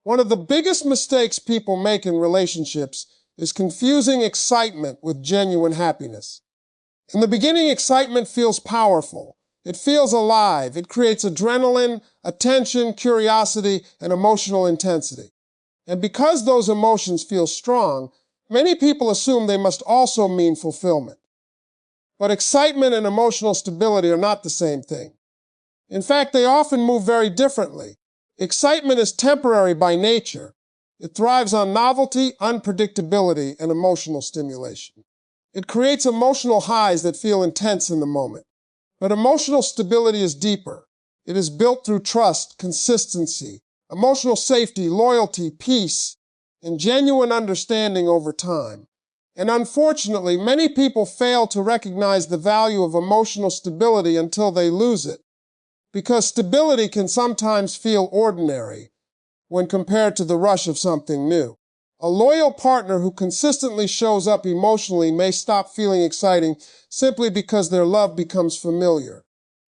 One of the biggest mistakes people make in relationships is confusing excitement with genuine happiness. In the beginning, excitement feels powerful. It feels alive. It creates adrenaline, attention, curiosity, and emotional intensity. And because those emotions feel strong, many people assume they must also mean fulfillment. But excitement and emotional stability are not the same thing. In fact, they often move very differently. Excitement is temporary by nature. It thrives on novelty, unpredictability, and emotional stimulation. It creates emotional highs that feel intense in the moment. But emotional stability is deeper. It is built through trust, consistency, emotional safety, loyalty, peace, and genuine understanding over time. And unfortunately, many people fail to recognize the value of emotional stability until they lose it, because stability can sometimes feel ordinary when compared to the rush of something new. A loyal partner who consistently shows up emotionally may stop feeling exciting simply because their love becomes familiar.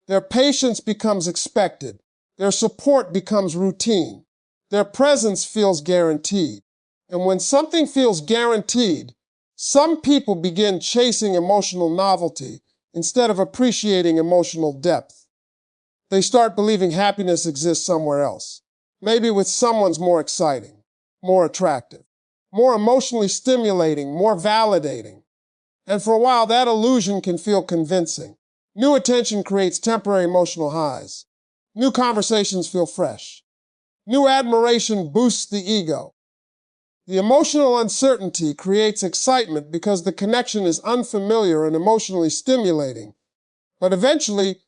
Their patience becomes expected. Their support becomes routine. Their presence feels guaranteed. And when something feels guaranteed, some people begin chasing emotional novelty instead of appreciating emotional depth. They start believing happiness exists somewhere else, maybe with someone's more exciting, more attractive, more emotionally stimulating, more validating. And for a while, that illusion can feel convincing. New attention creates temporary emotional highs. New conversations feel fresh. New admiration boosts the ego. The emotional uncertainty creates excitement because the connection is unfamiliar and emotionally stimulating. But eventually,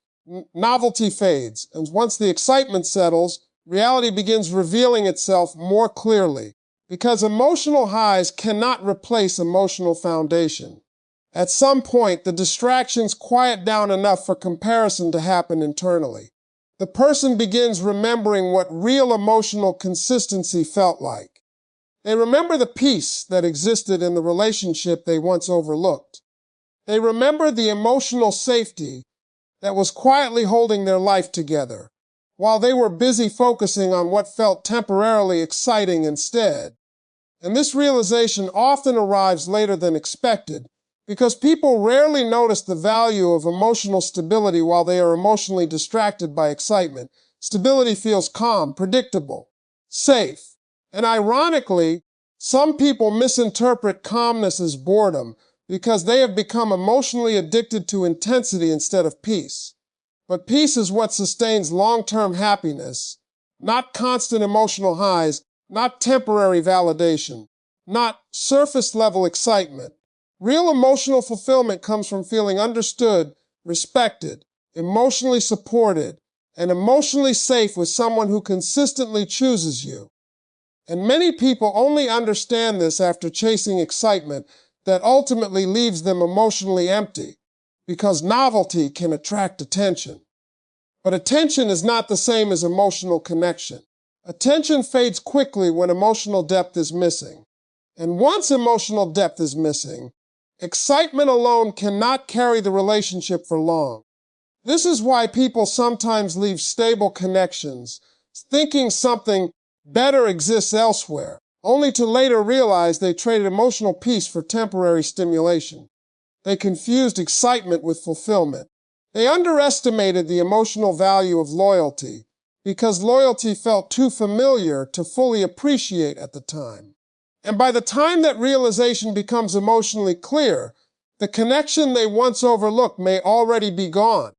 novelty fades, and once the excitement settles, reality begins revealing itself more clearly, because emotional highs cannot replace emotional foundation. At some point, the distractions quiet down enough for comparison to happen internally. The person begins remembering what real emotional consistency felt like. They remember the peace that existed in the relationship they once overlooked. They remember the emotional safety that was quietly holding their life together, while they were busy focusing on what felt temporarily exciting instead. And this realization often arrives later than expected, because people rarely notice the value of emotional stability while they are emotionally distracted by excitement. Stability feels calm, predictable, safe. And ironically, some people misinterpret calmness as boredom because they have become emotionally addicted to intensity instead of peace. But peace is what sustains long-term happiness, not constant emotional highs, not temporary validation, not surface-level excitement. Real emotional fulfillment comes from feeling understood, respected, emotionally supported, and emotionally safe with someone who consistently chooses you. And many people only understand this after chasing excitement that ultimately leaves them emotionally empty, because novelty can attract attention. But attention is not the same as emotional connection. Attention fades quickly when emotional depth is missing. And once emotional depth is missing, excitement alone cannot carry the relationship for long. This is why people sometimes leave stable connections, thinking something better exists elsewhere, only to later realize they traded emotional peace for temporary stimulation. They confused excitement with fulfillment. They underestimated the emotional value of loyalty because loyalty felt too familiar to fully appreciate at the time. And by the time that realization becomes emotionally clear, the connection they once overlooked may already be gone.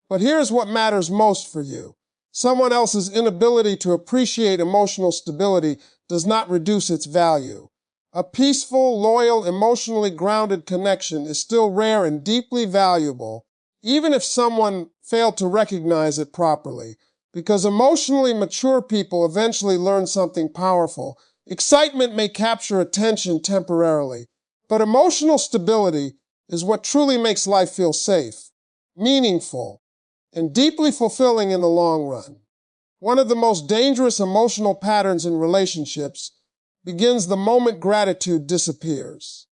But here's what matters most for you. Someone else's inability to appreciate emotional stability does not reduce its value. A peaceful, loyal, emotionally grounded connection is still rare and deeply valuable, even if someone failed to recognize it properly, because emotionally mature people eventually learn something powerful. Excitement may capture attention temporarily, but emotional stability is what truly makes life feel safe, meaningful, and deeply fulfilling in the long run. One of the most dangerous emotional patterns in relationships begins the moment gratitude disappears.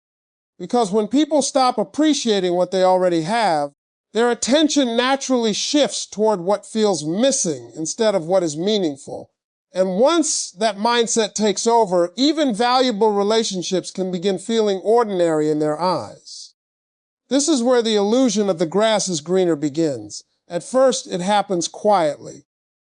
Because when people stop appreciating what they already have, their attention naturally shifts toward what feels missing instead of what is meaningful. And once that mindset takes over, even valuable relationships can begin feeling ordinary in their eyes. This is where the illusion of the grass is greener begins. At first, it happens quietly.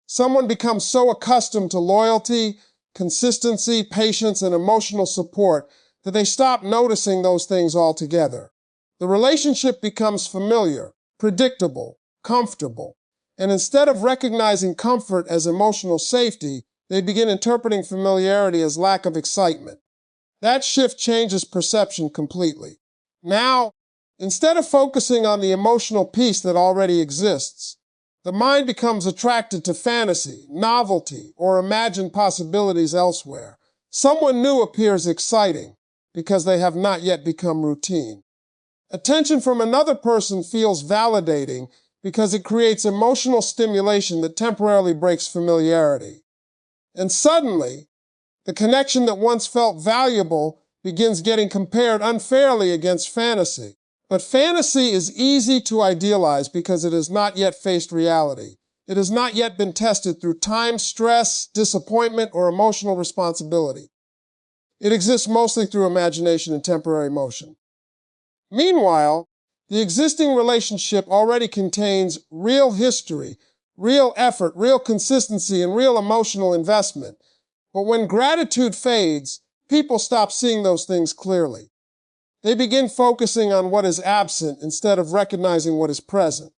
Someone becomes so accustomed to loyalty, consistency, patience, and emotional support that they stop noticing those things altogether. The relationship becomes familiar, predictable, comfortable, and instead of recognizing comfort as emotional safety, they begin interpreting familiarity as lack of excitement. That shift changes perception completely. Now, instead of focusing on the emotional peace that already exists, the mind becomes attracted to fantasy, novelty, or imagined possibilities elsewhere. Someone new appears exciting because they have not yet become routine. Attention from another person feels validating because it creates emotional stimulation that temporarily breaks familiarity. And suddenly, the connection that once felt valuable begins getting compared unfairly against fantasy. But fantasy is easy to idealize because it has not yet faced reality. It has not yet been tested through time, stress, disappointment, or emotional responsibility. It exists mostly through imagination and temporary motion. Meanwhile, the existing relationship already contains real history, real effort, real consistency, and real emotional investment. But when gratitude fades, people stop seeing those things clearly. They begin focusing on what is absent instead of recognizing what is present.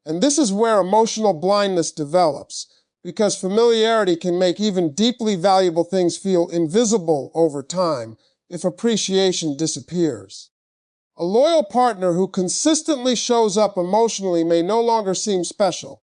And this is where emotional blindness develops, because familiarity can make even deeply valuable things feel invisible over time if appreciation disappears. A loyal partner who consistently shows up emotionally may no longer seem special,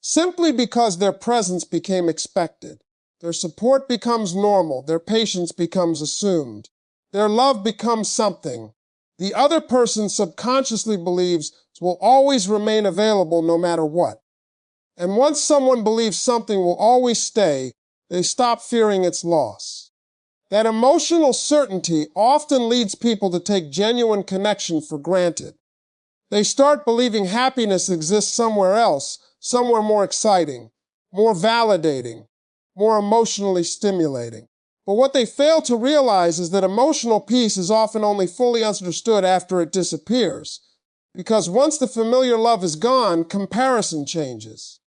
simply because their presence became expected. Their support becomes normal, their patience becomes assumed, their love becomes something the other person subconsciously believes will always remain available no matter what. And once someone believes something will always stay, they stop fearing its loss. That emotional certainty often leads people to take genuine connection for granted. They start believing happiness exists somewhere else, somewhere more exciting, more validating, more emotionally stimulating. But what they fail to realize is that emotional peace is often only fully understood after it disappears, because once the familiar love is gone, comparison changes.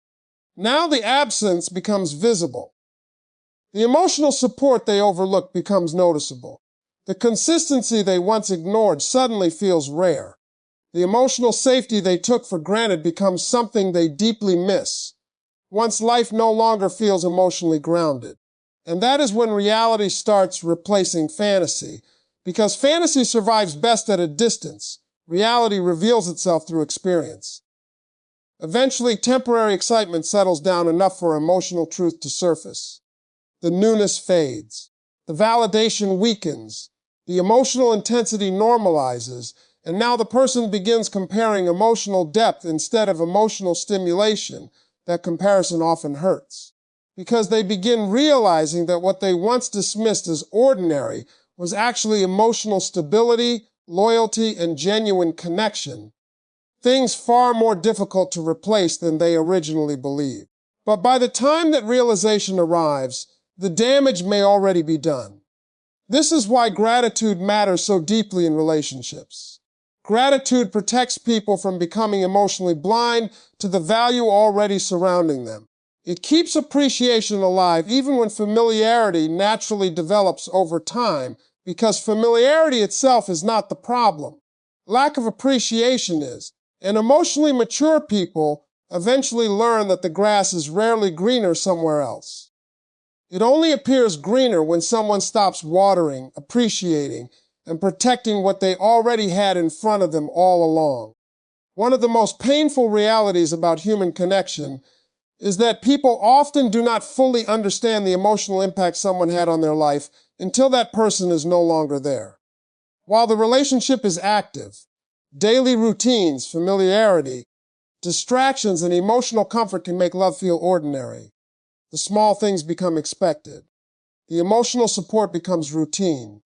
Now the absence becomes visible. The emotional support they overlooked becomes noticeable. The consistency they once ignored suddenly feels rare. The emotional safety they took for granted becomes something they deeply miss, once life no longer feels emotionally grounded. And that is when reality starts replacing fantasy, because fantasy survives best at a distance. Reality reveals itself through experience. Eventually, temporary excitement settles down enough for emotional truth to surface. The newness fades. The validation weakens. The emotional intensity normalizes. And now the person begins comparing emotional depth instead of emotional stimulation. That comparison often hurts, because they begin realizing that what they once dismissed as ordinary was actually emotional stability, loyalty, and genuine connection, things far more difficult to replace than they originally believed. But by the time that realization arrives, the damage may already be done. This is why gratitude matters so deeply in relationships. Gratitude protects people from becoming emotionally blind to the value already surrounding them. It keeps appreciation alive even when familiarity naturally develops over time, because familiarity itself is not the problem. Lack of appreciation is. And emotionally mature people eventually learn that the grass is rarely greener somewhere else. It only appears greener when someone stops watering, appreciating, and protecting what they already had in front of them all along. One of the most painful realities about human connection is that people often do not fully understand the emotional impact someone had on their life until that person is no longer there. While the relationship is active, daily routines, familiarity, distractions, and emotional comfort can make love feel ordinary. The small things become expected. The emotional support becomes routine.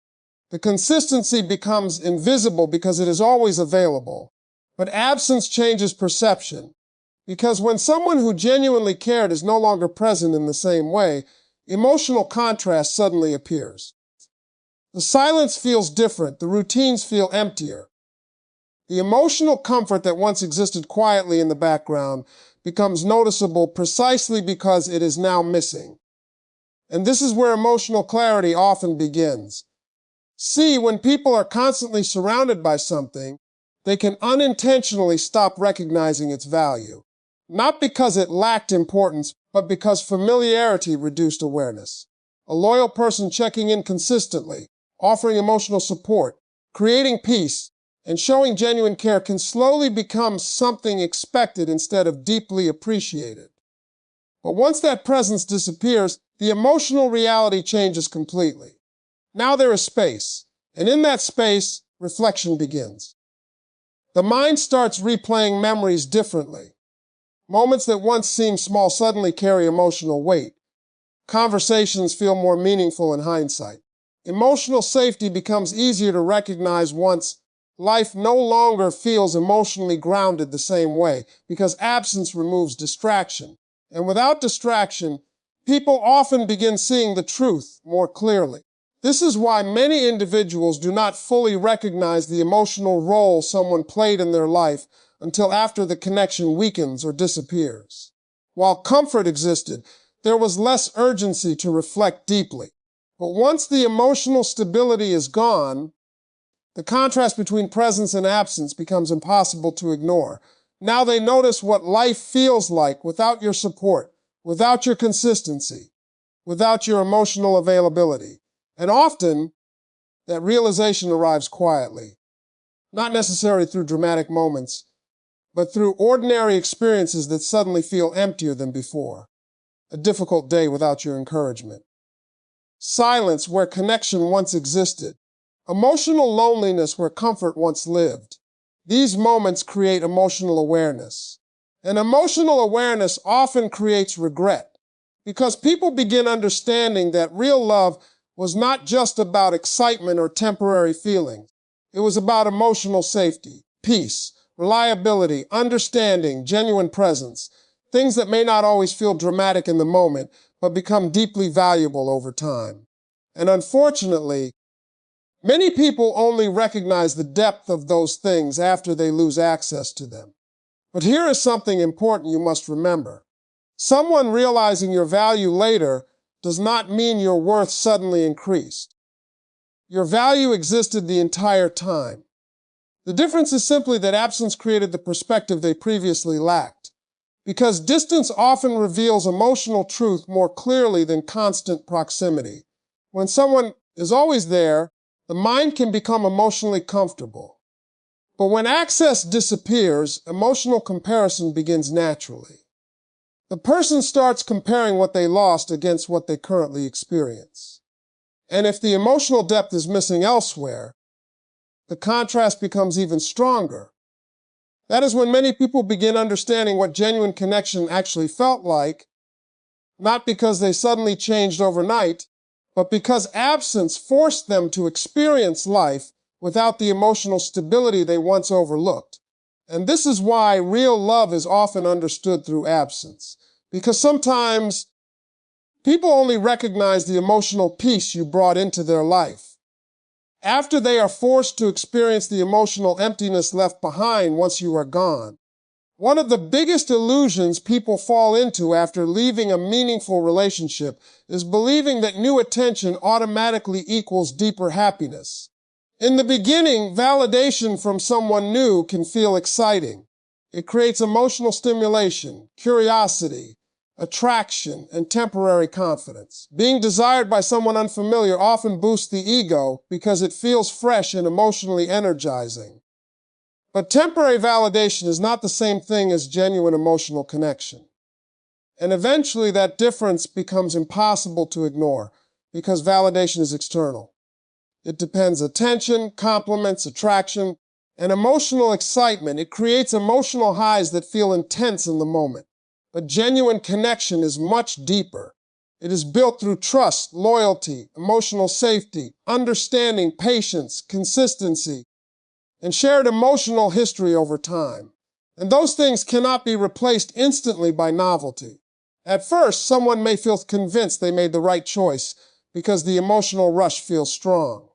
The consistency becomes invisible because it is always available. But absence changes perception, because when someone who genuinely cared is no longer present in the same way, emotional contrast suddenly appears. The silence feels different, the routines feel emptier. The emotional comfort that once existed quietly in the background becomes noticeable precisely because it is now missing. And this is where emotional clarity often begins. See, when people are constantly surrounded by something, they can unintentionally stop recognizing its value. Not because it lacked importance, but because familiarity reduced awareness. A loyal person checking in consistently, offering emotional support, creating peace, and showing genuine care can slowly become something expected instead of deeply appreciated. But once that presence disappears, the emotional reality changes completely. Now there is space, and in that space, reflection begins. The mind starts replaying memories differently. Moments that once seemed small suddenly carry emotional weight. Conversations feel more meaningful in hindsight. Emotional safety becomes easier to recognize once life no longer feels emotionally grounded the same way, because absence removes distraction. And without distraction, people often begin seeing the truth more clearly. This is why many individuals do not fully recognize the emotional role someone played in their life until after the connection weakens or disappears. While comfort existed, there was less urgency to reflect deeply. But once the emotional stability is gone, the contrast between presence and absence becomes impossible to ignore. Now they notice what life feels like without your support, without your consistency, without your emotional availability. And often, that realization arrives quietly, not necessarily through dramatic moments, but through ordinary experiences that suddenly feel emptier than before. A difficult day without your encouragement. Silence where connection once existed. Emotional loneliness where comfort once lived. These moments create emotional awareness. And emotional awareness often creates regret, because people begin understanding that real love was not just about excitement or temporary feelings. It was about emotional safety, peace, reliability, understanding, genuine presence, things that may not always feel dramatic in the moment, but become deeply valuable over time. And unfortunately, many people only recognize the depth of those things after they lose access to them. But here is something important you must remember. Someone realizing your value later does not mean your worth suddenly increased. Your value existed the entire time. The difference is simply that absence created the perspective they previously lacked. Because distance often reveals emotional truth more clearly than constant proximity. When someone is always there, the mind can become emotionally comfortable. But when access disappears, emotional comparison begins naturally. The person starts comparing what they lost against what they currently experience. And if the emotional depth is missing elsewhere, the contrast becomes even stronger. That is when many people begin understanding what genuine connection actually felt like, not because they suddenly changed overnight, but because absence forced them to experience life without the emotional stability they once overlooked. And this is why real love is often understood through absence. Because sometimes people only recognize the emotional peace you brought into their life after they are forced to experience the emotional emptiness left behind once you are gone. One of the biggest illusions people fall into after leaving a meaningful relationship is believing that new attention automatically equals deeper happiness. In the beginning, validation from someone new can feel exciting. It creates emotional stimulation, curiosity, attraction, and temporary confidence. Being desired by someone unfamiliar often boosts the ego because it feels fresh and emotionally energizing. But temporary validation is not the same thing as genuine emotional connection. And eventually that difference becomes impossible to ignore because validation is external. It depends attention, compliments, attraction, and emotional excitement. It creates emotional highs that feel intense in the moment. But genuine connection is much deeper. It is built through trust, loyalty, emotional safety, understanding, patience, consistency, and shared emotional history over time. And those things cannot be replaced instantly by novelty. At first, someone may feel convinced they made the right choice because the emotional rush feels strong.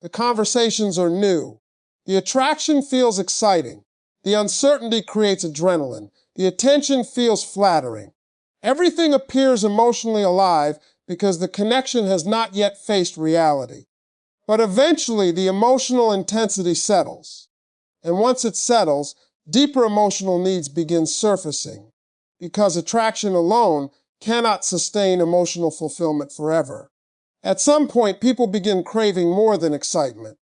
The conversations are new. The attraction feels exciting. The uncertainty creates adrenaline. The attention feels flattering. Everything appears emotionally alive because the connection has not yet faced reality. But eventually, the emotional intensity settles. And once it settles, deeper emotional needs begin surfacing, because attraction alone cannot sustain emotional fulfillment forever. At some point, people begin craving more than excitement.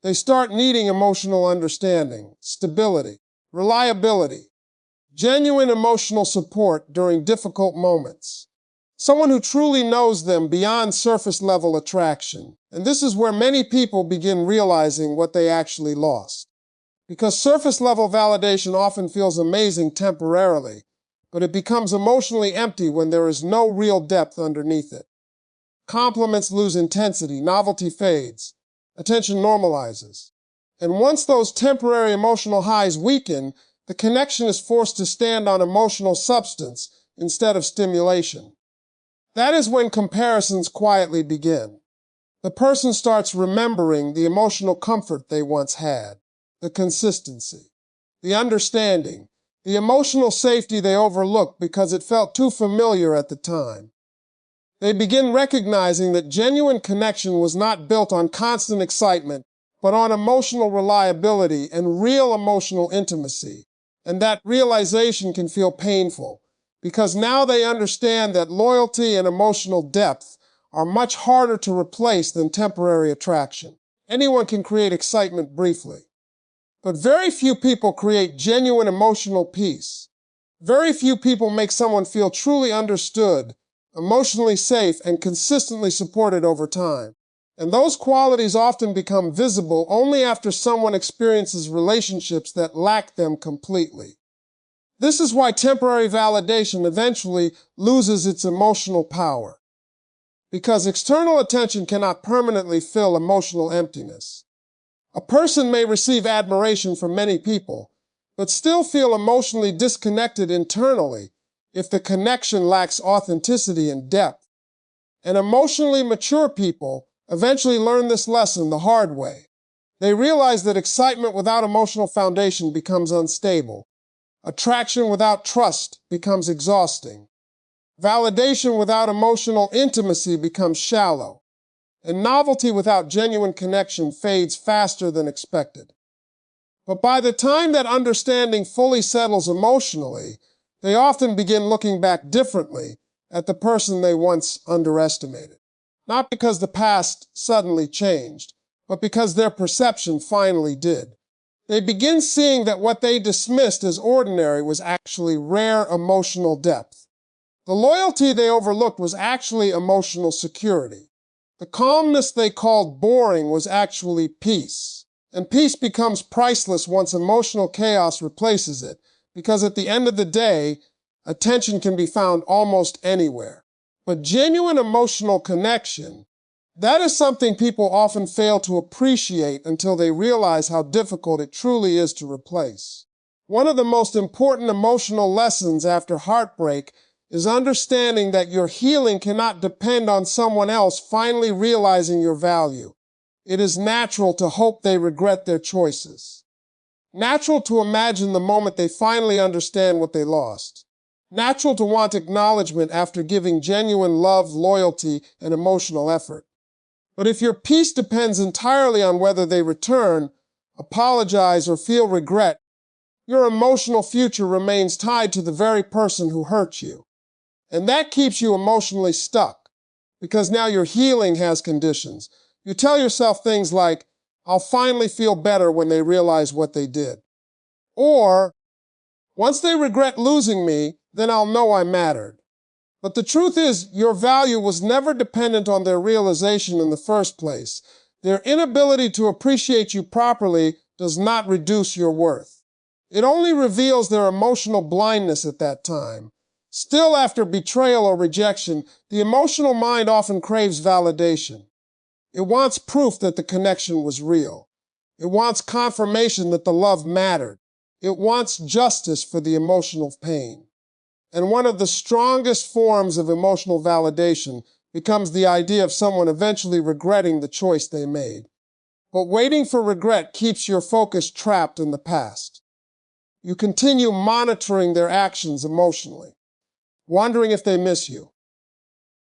They start needing emotional understanding, stability, reliability, genuine emotional support during difficult moments. Someone who truly knows them beyond surface-level attraction. And this is where many people begin realizing what they actually lost. Because surface-level validation often feels amazing temporarily, but it becomes emotionally empty when there is no real depth underneath it. Compliments lose intensity, novelty fades, attention normalizes. And once those temporary emotional highs weaken, the connection is forced to stand on emotional substance instead of stimulation. That is when comparisons quietly begin. The person starts remembering the emotional comfort they once had, the consistency, the understanding, the emotional safety they overlooked because it felt too familiar at the time. They begin recognizing that genuine connection was not built on constant excitement, but on emotional reliability and real emotional intimacy. And that realization can feel painful, because now they understand that loyalty and emotional depth are much harder to replace than temporary attraction. Anyone can create excitement briefly, but very few people create genuine emotional peace. Very few people make someone feel truly understood, emotionally safe, and consistently supported over time. And those qualities often become visible only after someone experiences relationships that lack them completely. This is why temporary validation eventually loses its emotional power, because external attention cannot permanently fill emotional emptiness. A person may receive admiration from many people, but still feel emotionally disconnected internally if the connection lacks authenticity and depth. And emotionally mature people eventually learn this lesson the hard way. They realize that excitement without emotional foundation becomes unstable. Attraction without trust becomes exhausting. Validation without emotional intimacy becomes shallow. And novelty without genuine connection fades faster than expected. But by the time that understanding fully settles emotionally, they often begin looking back differently at the person they once underestimated. Not because the past suddenly changed, but because their perception finally did. They begin seeing that what they dismissed as ordinary was actually rare emotional depth. The loyalty they overlooked was actually emotional security. The calmness they called boring was actually peace. And peace becomes priceless once emotional chaos replaces it, because at the end of the day, attention can be found almost anywhere. But genuine emotional connection, that is something people often fail to appreciate until they realize how difficult it truly is to replace. One of the most important emotional lessons after heartbreak is understanding that your healing cannot depend on someone else finally realizing your value. It is natural to hope they regret their choices. Natural to imagine the moment they finally understand what they lost. Natural to want acknowledgement after giving genuine love, loyalty, and emotional effort. But if your peace depends entirely on whether they return, apologize, or feel regret, your emotional future remains tied to the very person who hurt you. And that keeps you emotionally stuck, because now your healing has conditions. You tell yourself things like, I'll finally feel better when they realize what they did. Or, once they regret losing me, then I'll know I mattered. But the truth is, your value was never dependent on their realization in the first place. Their inability to appreciate you properly does not reduce your worth. It only reveals their emotional blindness at that time. Still, after betrayal or rejection, the emotional mind often craves validation. It wants proof that the connection was real. It wants confirmation that the love mattered. It wants justice for the emotional pain. And one of the strongest forms of emotional validation becomes the idea of someone eventually regretting the choice they made. But waiting for regret keeps your focus trapped in the past. You continue monitoring their actions emotionally, wondering if they miss you,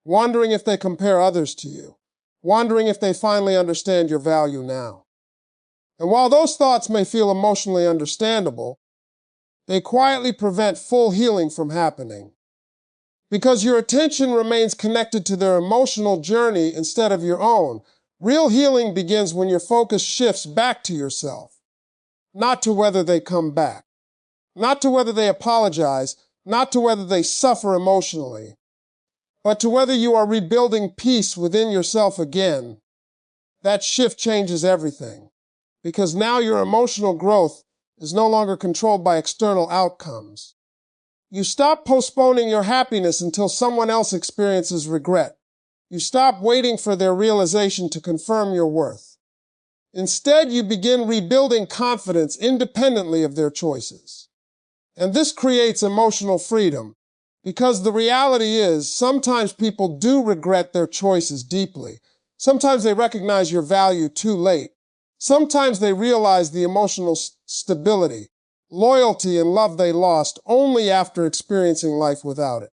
wondering if they compare others to you, wondering if they finally understand your value now. And while those thoughts may feel emotionally understandable, they quietly prevent full healing from happening. Because your attention remains connected to their emotional journey instead of your own, real healing begins when your focus shifts back to yourself, not to whether they come back, not to whether they apologize, not to whether they suffer emotionally, but to whether you are rebuilding peace within yourself again. That shift changes everything, because now your emotional growth is no longer controlled by external outcomes. You stop postponing your happiness until someone else experiences regret. You stop waiting for their realization to confirm your worth. Instead, you begin rebuilding confidence independently of their choices. And this creates emotional freedom, because the reality is sometimes people do regret their choices deeply. Sometimes they recognize your value too late. Sometimes they realize the emotional stability, loyalty, and love they lost only after experiencing life without it.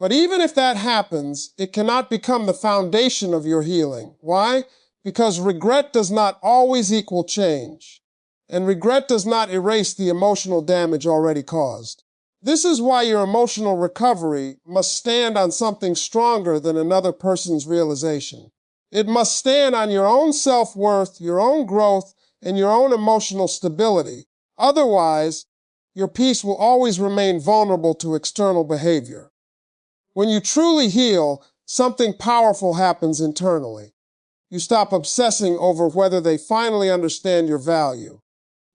But even if that happens, it cannot become the foundation of your healing. Why? Because regret does not always equal change, and regret does not erase the emotional damage already caused. This is why your emotional recovery must stand on something stronger than another person's realization. It must stand on your own self-worth, your own growth, and your own emotional stability. Otherwise, your peace will always remain vulnerable to external behavior. When you truly heal, something powerful happens internally. You stop obsessing over whether they finally understand your value.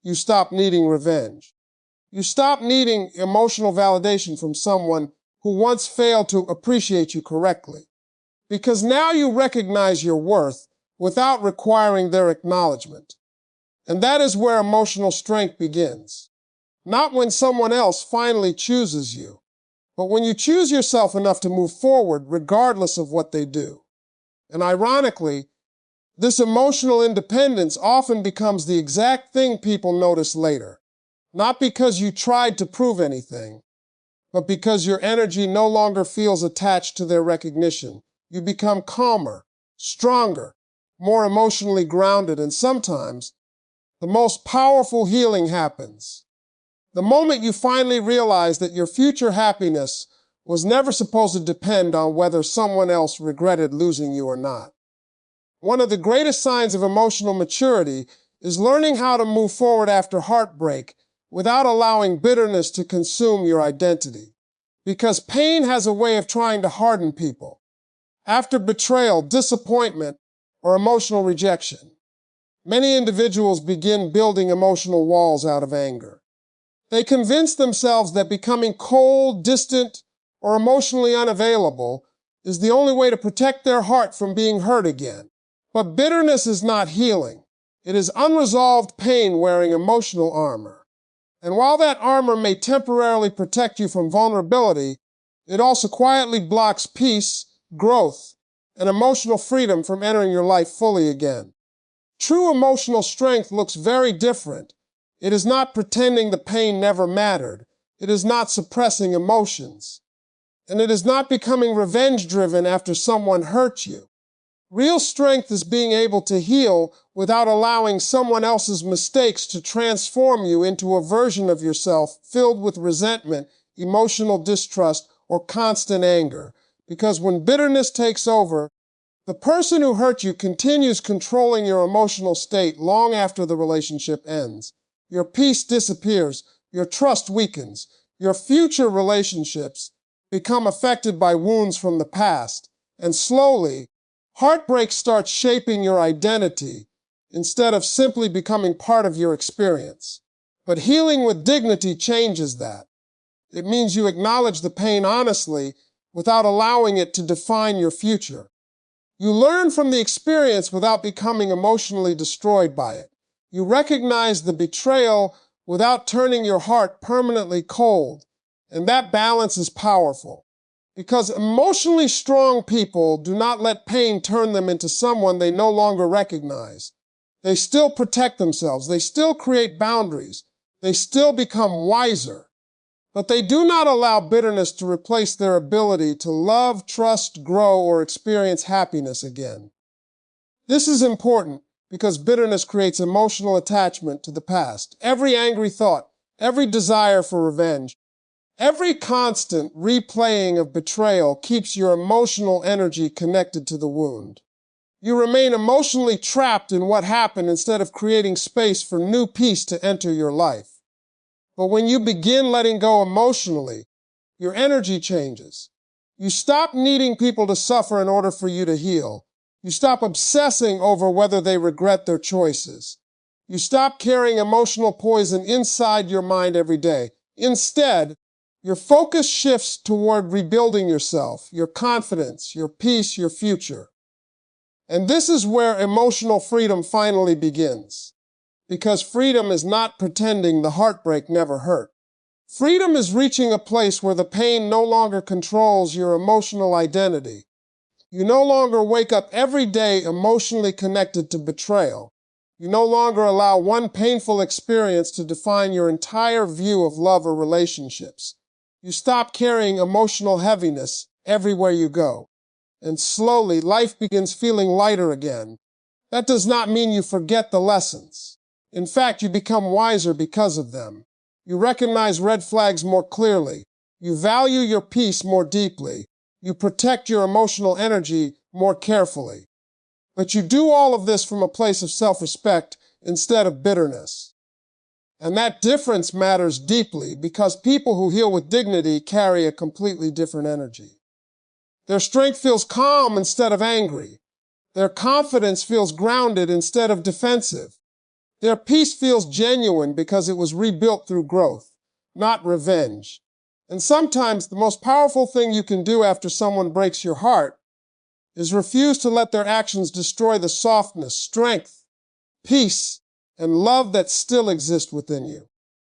You stop needing revenge. You stop needing emotional validation from someone who once failed to appreciate you correctly. Because now you recognize your worth without requiring their acknowledgement. And that is where emotional strength begins. Not when someone else finally chooses you, but when you choose yourself enough to move forward regardless of what they do. And ironically, this emotional independence often becomes the exact thing people notice later. Not because you tried to prove anything, but because your energy no longer feels attached to their recognition. You become calmer, stronger, more emotionally grounded, and sometimes the most powerful healing happens the moment you finally realize that your future happiness was never supposed to depend on whether someone else regretted losing you or not. One of the greatest signs of emotional maturity is learning how to move forward after heartbreak without allowing bitterness to consume your identity. Because pain has a way of trying to harden people. After betrayal, disappointment, or emotional rejection, many individuals begin building emotional walls out of anger. They convince themselves that becoming cold, distant, or emotionally unavailable is the only way to protect their heart from being hurt again. But bitterness is not healing. It is unresolved pain wearing emotional armor. And while that armor may temporarily protect you from vulnerability, it also quietly blocks peace, growth, and emotional freedom from entering your life fully again. True emotional strength looks very different. It is not pretending the pain never mattered. It is not suppressing emotions. And it is not becoming revenge-driven after someone hurt you. Real strength is being able to heal without allowing someone else's mistakes to transform you into a version of yourself filled with resentment, emotional distrust, or constant anger. Because when bitterness takes over, the person who hurt you continues controlling your emotional state long after the relationship ends. Your peace disappears, your trust weakens, your future relationships become affected by wounds from the past, and slowly, heartbreak starts shaping your identity instead of simply becoming part of your experience. But healing with dignity changes that. It means you acknowledge the pain honestly without allowing it to define your future. You learn from the experience without becoming emotionally destroyed by it. You recognize the betrayal without turning your heart permanently cold. And that balance is powerful, because emotionally strong people do not let pain turn them into someone they no longer recognize. They still protect themselves. They still create boundaries. They still become wiser. But they do not allow bitterness to replace their ability to love, trust, grow, or experience happiness again. This is important because bitterness creates emotional attachment to the past. Every angry thought, every desire for revenge, every constant replaying of betrayal keeps your emotional energy connected to the wound. You remain emotionally trapped in what happened instead of creating space for new peace to enter your life. But when you begin letting go emotionally, your energy changes. You stop needing people to suffer in order for you to heal. You stop obsessing over whether they regret their choices. You stop carrying emotional poison inside your mind every day. Instead, your focus shifts toward rebuilding yourself, your confidence, your peace, your future. And this is where emotional freedom finally begins. Because freedom is not pretending the heartbreak never hurt. Freedom is reaching a place where the pain no longer controls your emotional identity. You no longer wake up every day emotionally connected to betrayal. You no longer allow one painful experience to define your entire view of love or relationships. You stop carrying emotional heaviness everywhere you go. And slowly, life begins feeling lighter again. That does not mean you forget the lessons. In fact, you become wiser because of them. You recognize red flags more clearly. You value your peace more deeply. You protect your emotional energy more carefully. But you do all of this from a place of self-respect instead of bitterness. And that difference matters deeply because people who heal with dignity carry a completely different energy. Their strength feels calm instead of angry. Their confidence feels grounded instead of defensive. Their peace feels genuine because it was rebuilt through growth, not revenge. And sometimes the most powerful thing you can do after someone breaks your heart is refuse to let their actions destroy the softness, strength, peace, and love that still exist within you.